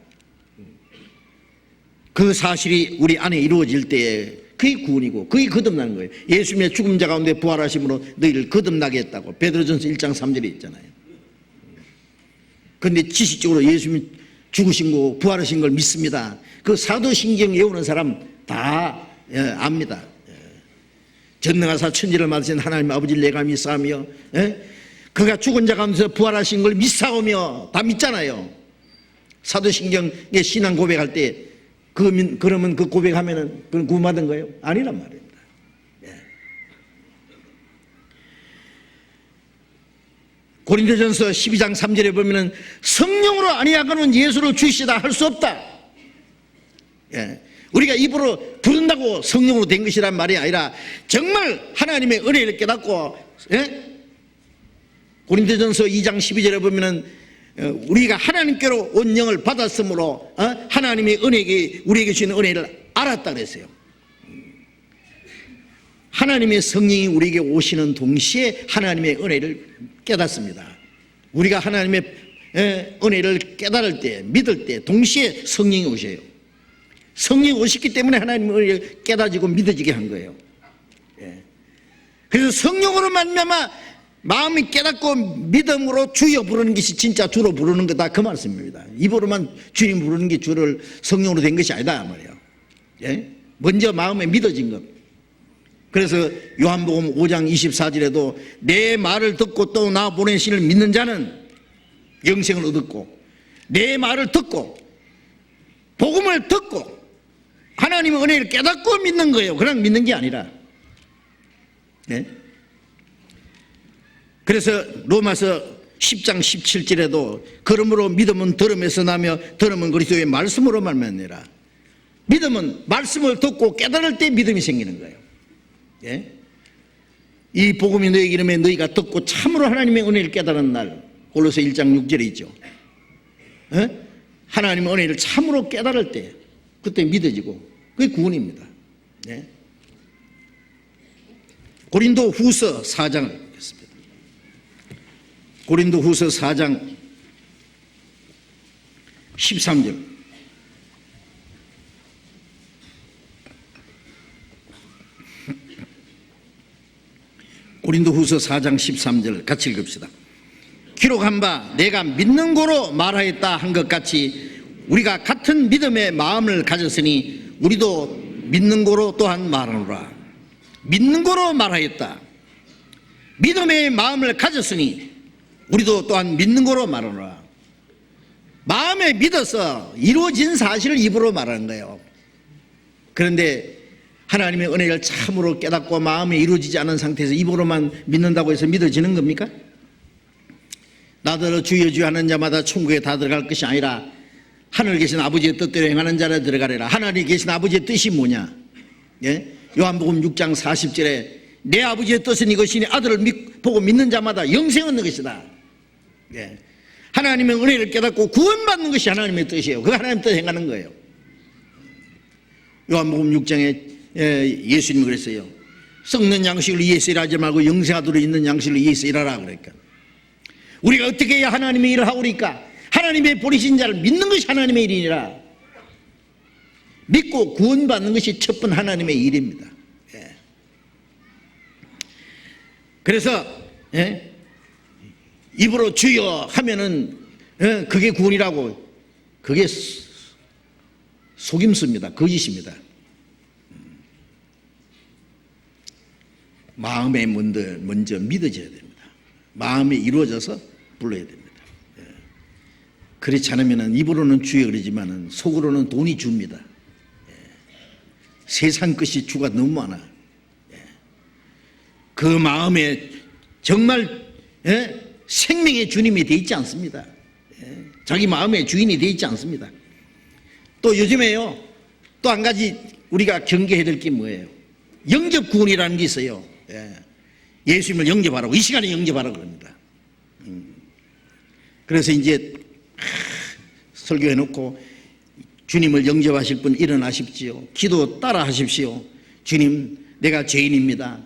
그 사실이 우리 안에 이루어질 때에 그게 구원이고 그게 거듭나는 거예요. 예수님의 죽은 자 가운데 부활하심으로 너희를 거듭나게 했다고 베드로전서 1장 3절에 있잖아요. 그런데 지식적으로 예수님이 죽으신 거 부활하신 걸 믿습니다. 그 사도신경 외우는 사람 다 압니다. 전능하사 천지를 만드신 하나님 아버지를 내가 믿사오며, 그가 죽은 자 가운데서 부활하신 걸 믿사오며, 다 믿잖아요. 사도신경의 신앙 고백할 때 그러면 그 고백하면은 그건 구원받은 거예요? 아니란 말입니다. 고린도전서 12장 3절에 보면은 성령으로 아니하고는 예수를 주시다 할 수 없다. 우리가 입으로 부른다고 성령으로 된 것이란 말이 아니라 정말 하나님의 은혜를 깨닫고, 고린도전서 2장 12절에 보면은 우리가 하나님께로 온 영을 받았으므로 하나님의 은혜가 우리에게 주신 은혜를 알았다 그랬어요. 하나님의 성령이 우리에게 오시는 동시에 하나님의 은혜를 깨닫습니다. 우리가 하나님의 은혜를 깨달을 때, 믿을 때 동시에 성령이 오셔요. 성령이 오셨기 때문에 하나님의 은혜를 깨닫지고 믿어지게 한 거예요. 그래서 성령으로 말미암아 마음이 깨닫고 믿음으로 주여 부르는 것이 진짜 주로 부르는 거다, 그 말씀입니다. 입으로만 주님 부르는 게 주를 성령으로 된 것이 아니다 말이에요. 먼저 마음에 믿어진 것. 그래서 요한복음 5장 24절에도 내 말을 듣고 또 나 보낸 신을 믿는 자는 영생을 얻었고, 내 말을 듣고 복음을 듣고 하나님의 은혜를 깨닫고 믿는 거예요. 그냥 믿는 게 아니라. 그래서 로마서 10장 17절에도 그러므로 믿음은 들음에서 나며 들음은 그리스도의 말씀으로 말미암느니라. 믿음은 말씀을 듣고 깨달을 때 믿음이 생기는 거예요. 이 복음이 너에게 이름에 너희가 듣고 참으로 하나님의 은혜를 깨달은 날, 골로새 1장 6절에 있죠. 하나님의 은혜를 참으로 깨달을 때 그때 믿어지고 그게 구원입니다. 고린도 후서 4장을 보겠습니다. 고린도 후서 4장 13절. 고린도 후서 4장 13절 같이 읽읍시다. 기록한 바 내가 믿는 고로 말하였다 한 것 같이 우리가 같은 믿음의 마음을 가졌으니 우리도 믿는 고로 또한 말하노라. 믿는 고로 말하였다. 믿음의 마음을 가졌으니 우리도 또한 믿는 고로 말하노라. 마음에 믿어서 이루어진 사실을 입으로 말하는 거예요. 그런데 하나님의 은혜를 참으로 깨닫고 마음에 이루어지지 않은 상태에서 입으로만 믿는다고 해서 믿어지는 겁니까? 나더러 주여 주여 하는 자마다 천국에 다 들어갈 것이 아니라 하늘에 계신 아버지의 뜻대로 행하는 자라 들어가리라. 하늘에 계신 아버지의 뜻이 뭐냐? 요한복음 6장 40절에 내 아버지의 뜻은 이것이니 아들을 보고 믿는 자마다 영생 얻는 것이다. 하나님의 은혜를 깨닫고 구원받는 것이 하나님의 뜻이에요. 그거 하나님 뜻 행하는 거예요. 요한복음 6장에 예수님이 그랬어요. 썩는 양식을 위해서 일하지 말고 영생하도록 있는 양식을 위해서 일하라. 그러니까 우리가 어떻게 해야 하나님의 일을 하오리까? 하나님의 보내신 자를 믿는 것이 하나님의 일이니라. 믿고 구원받는 것이 첫 번째 하나님의 일입니다. 그래서 입으로 주여 하면은 그게 구원이라고, 그게 속임수입니다. 거짓입니다. 마음에 먼저 믿어져야 됩니다. 마음에 이루어져서 불러야 됩니다. 그렇지 않으면 입으로는 주여 그러지만 속으로는 돈이 줍니다. 세상 것이 주가 너무 많아. 그 마음에 정말 생명의 주님이 되어 있지 않습니다. 자기 마음의 주인이 되어 있지 않습니다. 또 요즘에요, 또 한 가지 우리가 경계해야 될 게 뭐예요? 영접 구원이라는 게 있어요. 예수님을 영접하라고, 이 시간에 영접하라고 그럽니다. 그래서 이제 설교해놓고 주님을 영접하실 분 일어나십시오. 기도 따라 하십시오. 주님, 내가 죄인입니다.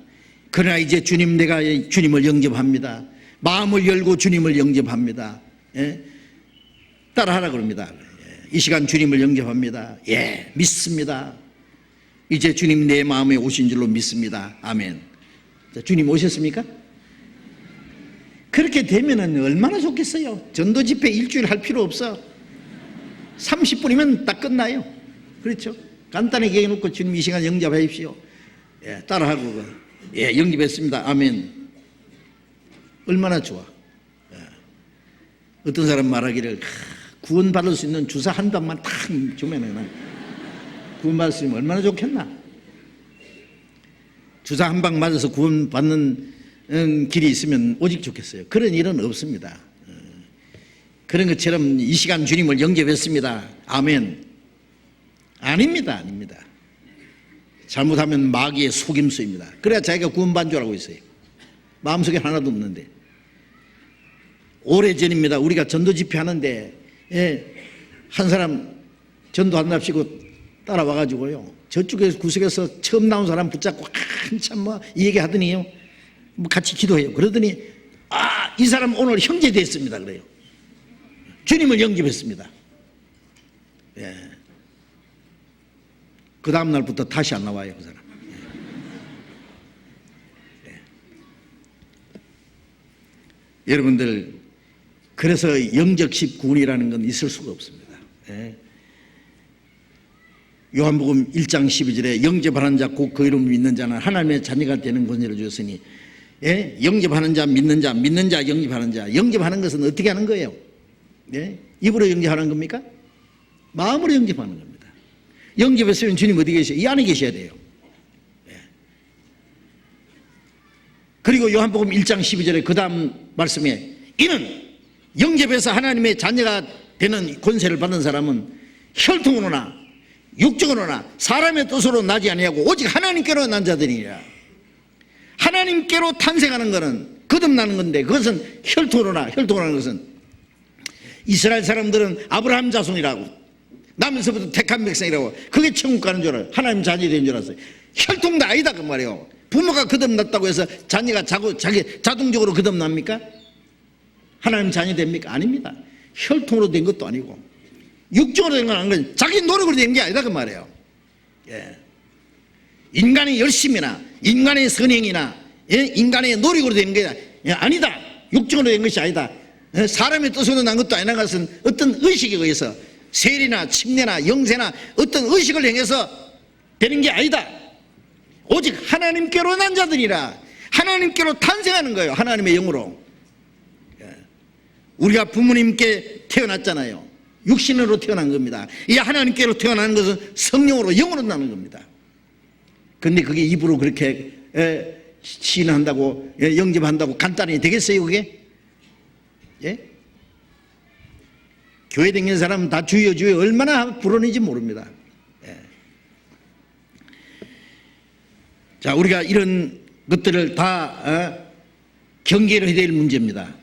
그러나 이제 주님, 내가 주님을 영접합니다. 마음을 열고 주님을 영접합니다. 따라 하라 그럽니다. 이 시간 주님을 영접합니다. 믿습니다. 이제 주님 내 마음에 오신 줄로 믿습니다. 아멘. 자, 주님 오셨습니까? 그렇게 되면은 얼마나 좋겠어요. 전도 집회 일주일 할 필요 없어. 30분이면 딱 끝나요. 그렇죠? 간단하게 해놓고 주님 이 시간 영접하십시오. 따라하고 영접했습니다. 아멘. 얼마나 좋아. 어떤 사람 말하기를 구원받을 수 있는 주사 한 방만 탁 주면은 구원받을 수 있으면 얼마나 좋겠나. 주사 한 방 맞아서 구원받는 길이 있으면 오직 좋겠어요. 그런 일은 없습니다. 그런 것처럼 이 시간 주님을 영접했습니다. 아멘. 아닙니다. 아닙니다. 잘못하면 마귀의 속임수입니다. 그래야 자기가 구원받은 줄 알고 있어요. 마음속에 하나도 없는데. 오래전입니다. 우리가 전도 집회 하는데 한 사람 전도한답시고 따라와가지고요, 저쪽에서 구석에서 처음 나온 사람 붙잡고 한참 이 얘기 하더니요, 같이 기도해요. 그러더니 이 사람 오늘 형제 됐습니다. 그래요. 주님을 영접했습니다. 그 다음 날부터 다시 안 나와요, 그 사람. 여러분들, 그래서 영접식 구원이라는 건 있을 수가 없습니다. 요한복음 1장 12절에 영접하는 자 곧 그 이름을 믿는 자는 하나님의 자녀가 되는 권세를 주었으니, 영접하는 자, 믿는 자, 믿는 자, 영접하는 자. 영접하는 것은 어떻게 하는 거예요? 입으로 영접하는 겁니까? 마음으로 영접하는 겁니다. 영접했으면 주님 어디 계세요? 이 안에 계셔야 돼요. 그리고 요한복음 1장 12절에 그 다음 말씀에, 이는 영접해서 하나님의 자녀가 되는 권세를 받는 사람은 혈통으로나 육적으로나 사람의 뜻으로 나지 아니하고 오직 하나님께로 난 자들이니라. 하나님께로 탄생하는 것은 거듭나는 건데, 그것은 혈통으로라는 것은 이스라엘 사람들은 아브라함 자손이라고, 남에서부터 택한 백성이라고, 그게 천국 가는 줄 알아요. 하나님 자녀 된 줄 알았어요. 혈통도 아니다 그 말이에요. 부모가 거듭났다고 해서 자녀가 자기 자동적으로 거듭납니까? 하나님 자녀 됩니까? 아닙니다. 혈통으로 된 것도 아니고 육적으로 된 건 아니고 자기 노력으로 된 게 아니다 그 말이에요. 인간의 열심이나 인간의 선행이나 인간의 노력으로 된 게 아니다. 육적으로 된 것이 아니다. 사람의 뜻으로 난 것도 아니라, 것은 어떤 의식에 의해서 세리나 침례나 영세나 어떤 의식을 행해서 되는 게 아니다. 오직 하나님께로 난 자들이라. 하나님께로 탄생하는 거예요. 하나님의 영으로. 우리가 부모님께 태어났잖아요. 육신으로 태어난 겁니다. 이 하나님께로 태어나는 것은 성령으로, 영으로 나는 겁니다. 그런데 그게 입으로 그렇게 시인한다고, 영접한다고 간단히 되겠어요 그게? 교회 다니는 사람은 다 주여 주여 얼마나 부르는지 모릅니다. 자, 우리가 이런 것들을 다 경계를 해야 될 문제입니다.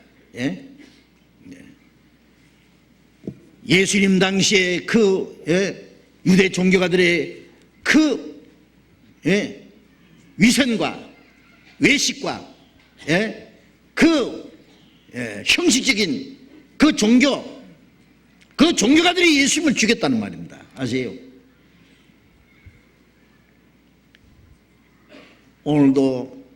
예수님 당시에 그 유대 종교가들의 그 위선과 외식과 그 형식적인 그 종교가들이 예수님을 죽였다는 말입니다. 아세요? 오늘도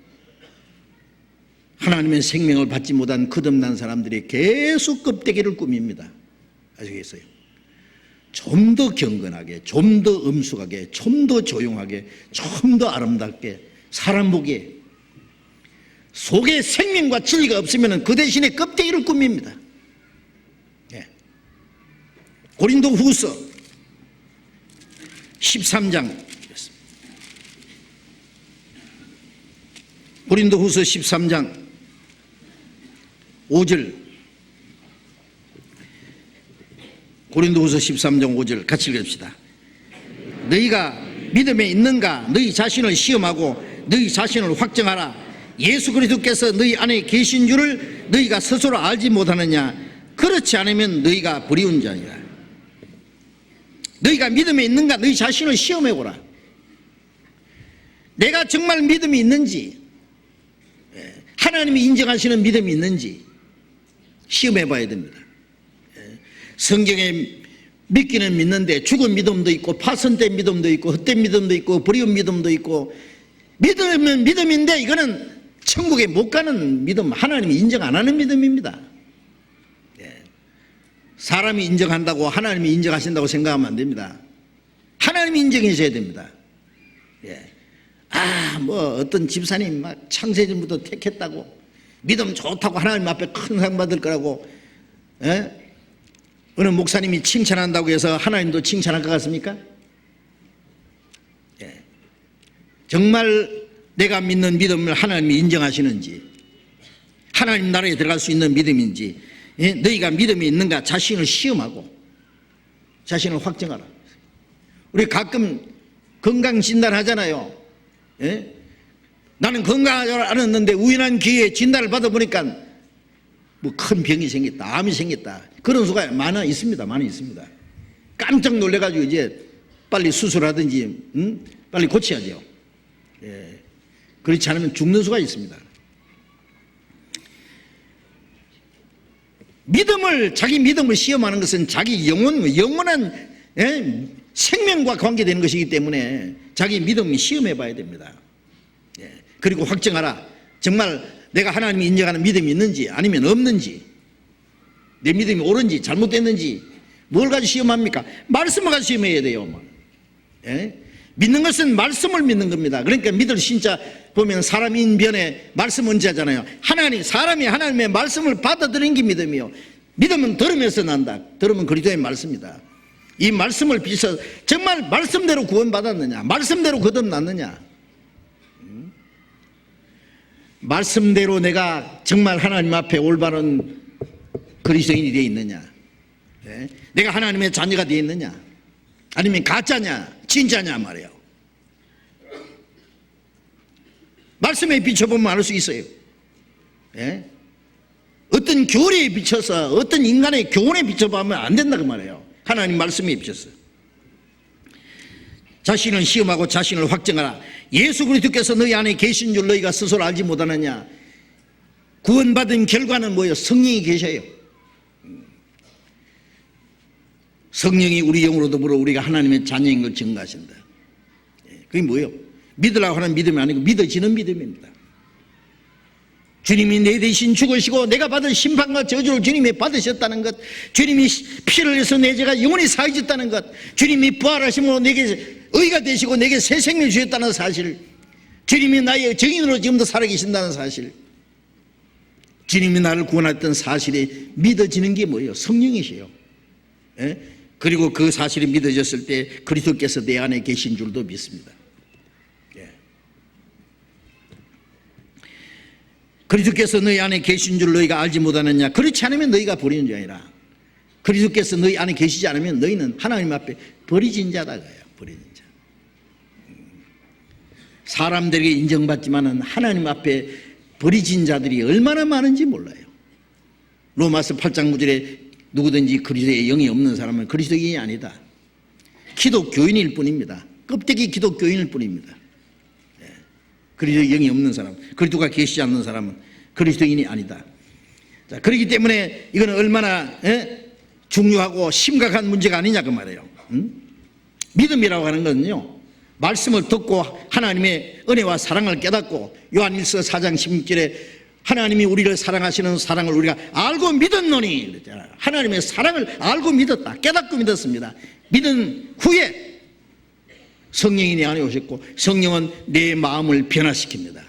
하나님의 생명을 받지 못한 거듭난 사람들이 계속 껍데기를 꾸밉니다. 아시겠어요? 좀 더 경건하게, 좀 더 엄숙하게, 좀 더 조용하게, 좀 더 아름답게 사람 보기에 속에 생명과 진리가 없으면 그 대신에 껍데기를 꾸밉니다. 예. 고린도 후서 13장, 고린도 후서 13장 5절, 고린도후서 13장 5절 같이 읽읍시다. 너희가 믿음에 있는가 너희 자신을 시험하고 너희 자신을 확정하라. 예수 그리스도께서 너희 안에 계신 줄을 너희가 스스로 알지 못하느냐. 그렇지 않으면 너희가 버리운 자니라. 너희가 믿음에 있는가 너희 자신을 시험해보라. 내가 정말 믿음이 있는지, 하나님이 인정하시는 믿음이 있는지 시험해봐야 됩니다. 성경에 믿기는 믿는데 죽은 믿음도 있고 파선된 믿음도 있고 헛된 믿음도 있고 버리운 믿음도 있고, 믿으면 믿음인데 이거는 천국에 못 가는 믿음, 하나님이 인정 안 하는 믿음입니다. 사람이 인정한다고 하나님이 인정하신다고 생각하면 안 됩니다. 하나님이 인정해줘야 됩니다. 뭐 어떤 집사님 막 창세전부터 택했다고 믿음 좋다고 하나님 앞에 큰 상 받을 거라고, 어느 목사님이 칭찬한다고 해서 하나님도 칭찬할 것 같습니까? 정말 내가 믿는 믿음을 하나님이 인정하시는지, 하나님 나라에 들어갈 수 있는 믿음인지, 너희가 믿음이 있는가 자신을 시험하고 자신을 확정하라. 우리 가끔 건강진단 하잖아요. 나는 건강하지 않았는데 우연한 기회에 진단을 받아보니까 뭐 큰 병이 생겼다, 암이 생겼다, 그런 수가 많이 있습니다. 깜짝 놀래가지고 이제 빨리 수술하든지 빨리 고쳐야죠. 그렇지 않으면 죽는 수가 있습니다. 자기 믿음을 시험하는 것은 자기 영원한 생명과 관계되는 것이기 때문에 자기 믿음을 시험해 봐야 됩니다. 그리고 확정하라. 정말 내가 하나님이 인정하는 믿음이 있는지 아니면 없는지, 내 믿음이 옳은지 잘못됐는지 뭘 가지고 시험합니까? 말씀을 가지고 시험해야 돼요. 믿는 것은 말씀을 믿는 겁니다. 그러니까 믿을 진짜 보면 사람 인변에 말씀 언제하잖아요. 사람이 하나님의 말씀을 받아들이는 게 믿음이요. 믿음은 들으면서 난다. 들으면 그리스도의 말씀이다. 이 말씀을 비춰서 정말 말씀대로 구원받았느냐, 말씀대로 거듭났느냐, 말씀대로 내가 정말 하나님 앞에 올바른 그리스도인이 되어 있느냐, 내가 하나님의 자녀가 되어 있느냐, 아니면 가짜냐 진짜냐 말이에요. 말씀에 비춰보면 알 수 있어요. 어떤 교리에 비춰서 어떤 인간의 교훈에 비춰보면 안 된다 그 말이에요. 하나님 말씀에 비춰서 자신을 시험하고 자신을 확정하라. 예수 그리스도께서 너희 안에 계신 줄 너희가 스스로 알지 못하느냐. 구원받은 결과는 뭐예요? 성령이 계셔요. 성령이 우리 영으로 더불어 우리가 하나님의 자녀인 걸 증거하신다. 그게 뭐예요? 믿으라고 하는 믿음이 아니고 믿어지는 믿음입니다. 주님이 내 대신 죽으시고 내가 받은 심판과 저주를 주님이 받으셨다는 것, 주님이 피를 흘려서 내 죄가 영원히 사해졌다는 것, 주님이 부활하심으로 내게 의가 되시고 내게 새 생명을 주셨다는 사실, 주님이 나의 증인으로 지금도 살아계신다는 사실, 주님이 나를 구원했던 사실이 믿어지는 게 뭐예요? 성령이시요. 그리고 그 사실이 믿어졌을 때 그리스도께서 내 안에 계신 줄도 믿습니다. 그리스도께서 너희 안에 계신 줄 너희가 알지 못하느냐. 그렇지 않으면 너희가 버리는 자이라. 그리스도께서 너희 안에 계시지 않으면 너희는 하나님 앞에 버리진 자다. 버리는 자. 사람들에게 인정받지만은 하나님 앞에 버리진 자들이 얼마나 많은지 몰라요. 로마서 8장 9절에 누구든지 그리스도의 영이 없는 사람은 그리스도인이 아니다. 기독교인일 뿐입니다. 껍데기 기독교인일 뿐입니다. 그리스도의 영이 없는 사람, 그리스도가 계시지 않는 사람은 그리스도인이 아니다. 자, 그렇기 때문에 이거는 얼마나 중요하고 심각한 문제가 아니냐 그 말이에요. 믿음이라고 하는 것은요, 말씀을 듣고 하나님의 은혜와 사랑을 깨닫고 요한일서 4장 16절에 하나님이 우리를 사랑하시는 사랑을 우리가 알고 믿었노니 그랬잖아요. 하나님의 사랑을 알고 믿었다. 깨닫고 믿었습니다. 믿은 후에 성령이 내 안에 오셨고 성령은 내 마음을 변화시킵니다.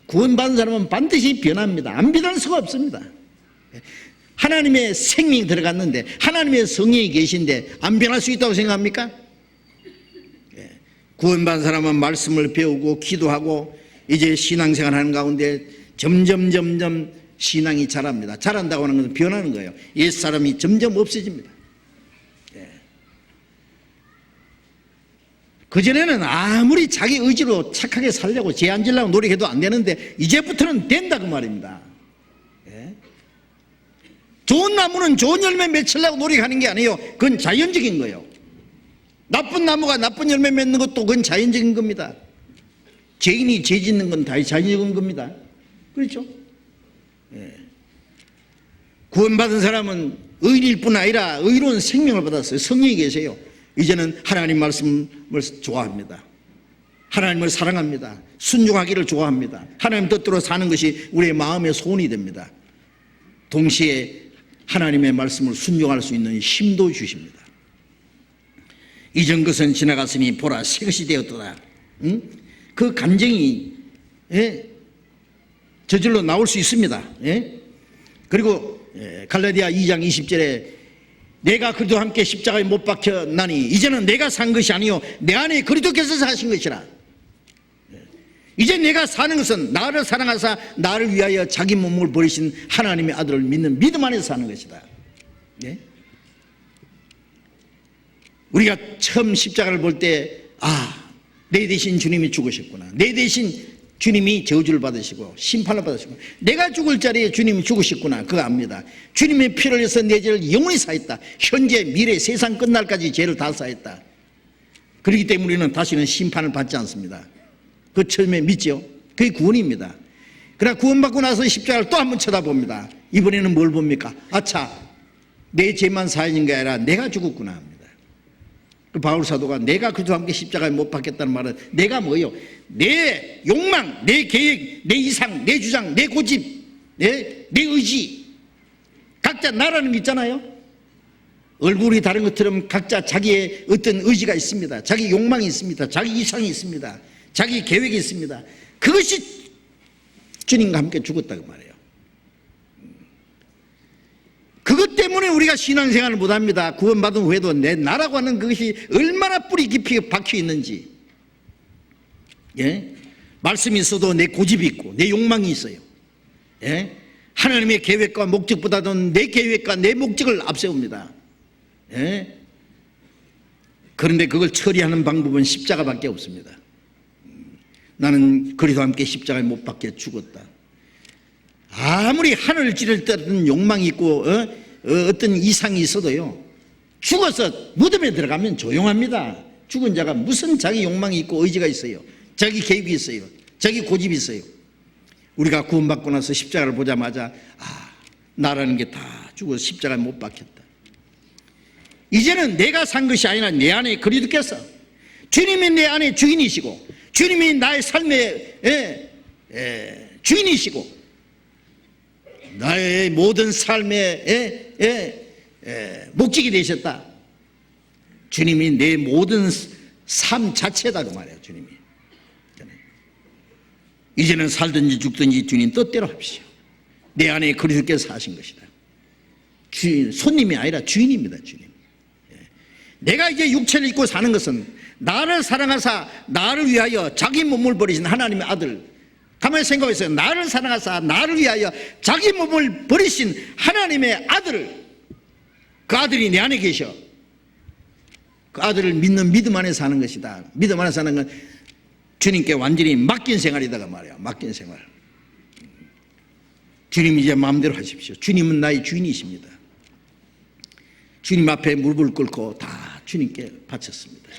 구원받은 사람은 반드시 변합니다. 안 변할 수가 없습니다. 하나님의 생명이 들어갔는데 하나님의 성령이 계신데 안 변할 수 있다고 생각합니까? 구원받은 사람은 말씀을 배우고 기도하고 이제 신앙생활 하는 가운데 점점 신앙이 자랍니다. 자란다고 하는 것은 변하는 거예요. 옛사람이 점점 없어집니다. 그전에는 아무리 자기 의지로 착하게 살려고 죄 안 지려고 노력해도 안 되는데 이제부터는 된다 그 말입니다. 좋은 나무는 좋은 열매 맺으려고 노력하는 게 아니에요. 그건 자연적인 거예요. 나쁜 나무가 나쁜 열매 맺는 것도 그건 자연적인 겁니다. 죄인이 죄 짓는 건 다 자연적인 겁니다. 그렇죠? 구원받은 사람은 의인일 뿐 아니라 의로운 생명을 받았어요. 성령이 계세요. 이제는 하나님 말씀을 좋아합니다. 하나님을 사랑합니다. 순종하기를 좋아합니다. 하나님 뜻대로 사는 것이 우리의 마음의 소원이 됩니다. 동시에 하나님의 말씀을 순종할 수 있는 힘도 주십니다. 이전 것은 지나갔으니 보라 새 것이 되었도다. 그 감정이 저절로 나올 수 있습니다. 그리고 갈라디아 2장 20절에 내가 그리스도와 함께 십자가에 못 박혔나니 이제는 내가 산 것이 아니요 내 안에 그리스도께서 사신 것이라. 이제 내가 사는 것은 나를 사랑하사 나를 위하여 자기 몸을 버리신 하나님의 아들을 믿는 믿음 안에서 사는 것이다. 우리가 처음 십자가를 볼 때 내 대신 주님이 죽으셨구나. 내 대신 주님이 저주를 받으시고 심판을 받으시고 내가 죽을 자리에 주님이 죽으셨구나. 그거 압니다. 주님의 피를 흘려서 내 죄를 영원히 사했다. 현재 미래 세상 끝날까지 죄를 다 사했다. 그렇기 때문에 우리는 다시는 심판을 받지 않습니다. 그 처음에 믿죠. 그게 구원입니다. 그러나 구원받고 나서 십자가를 또 한번 쳐다봅니다. 이번에는 뭘 봅니까? 아차, 내 죄만 사해진 게 아니라 내가 죽었구나 합니다. 그 바울 사도가 내가 그리스도와 함께 십자가에 못 박혔다는 말은 내가 뭐예요? 내 욕망, 내 계획, 내 이상, 내 주장, 내 고집, 내 의지, 각자 나라는 게 있잖아요. 얼굴이 다른 것처럼 각자 자기의 어떤 의지가 있습니다. 자기 욕망이 있습니다. 자기 이상이 있습니다. 자기 계획이 있습니다. 그것이 주님과 함께 죽었다고 말해요. 그것 때문에 우리가 신앙생활을 못합니다. 구원받은 후에도 내 나라고 하는 그것이 얼마나 뿌리 깊이 박혀 있는지. 말씀이 있어도 내 고집이 있고 내 욕망이 있어요. 하나님의 계획과 목적보다도 내 계획과 내 목적을 앞세웁니다. 그런데 그걸 처리하는 방법은 십자가밖에 없습니다. 나는 그리스도와 함께 십자가에 못 박혀 죽었다. 아무리 하늘을 찌를 듯한 욕망이 있고 어떤 이상이 있어도요, 죽어서 무덤에 들어가면 조용합니다. 죽은 자가 무슨 자기 욕망이 있고 의지가 있어요. 자기 계획이 있어요. 자기 고집이 있어요. 우리가 구원받고 나서 십자가를 보자마자 나라는 게 다 죽어서 십자가에 못 박혔다. 이제는 내가 산 것이 아니라 내 안에 그리스도께서, 주님이 내 안에 주인이시고 주님이 나의 삶의 주인이시고 나의 모든 삶의 목적이 되셨다. 주님이 내 모든 삶 자체다 그 말이에요. 주님이 이제는 살든지 죽든지 주님 뜻대로 합시오. 내 안에 그리스도께서 사신 것이다. 주인, 손님이 아니라 주인입니다. 주님. 내가 이제 육체를 입고 사는 것은 나를 사랑하사 나를 위하여 자기 몸을 버리신 하나님의 아들, 가만히 생각해보세요. 나를 사랑하사 나를 위하여 자기 몸을 버리신 하나님의 아들을, 그 아들이 내 안에 계셔. 그 아들을 믿는 믿음 안에 사는 것이다. 믿음 안에 사는 건 주님께 완전히 맡긴 생활이다가 말이야. 맡긴 생활. 주님 이제 마음대로 하십시오. 주님은 나의 주인이십니다. 주님 앞에 무릎을 꿇고 다 주님께 바쳤습니다.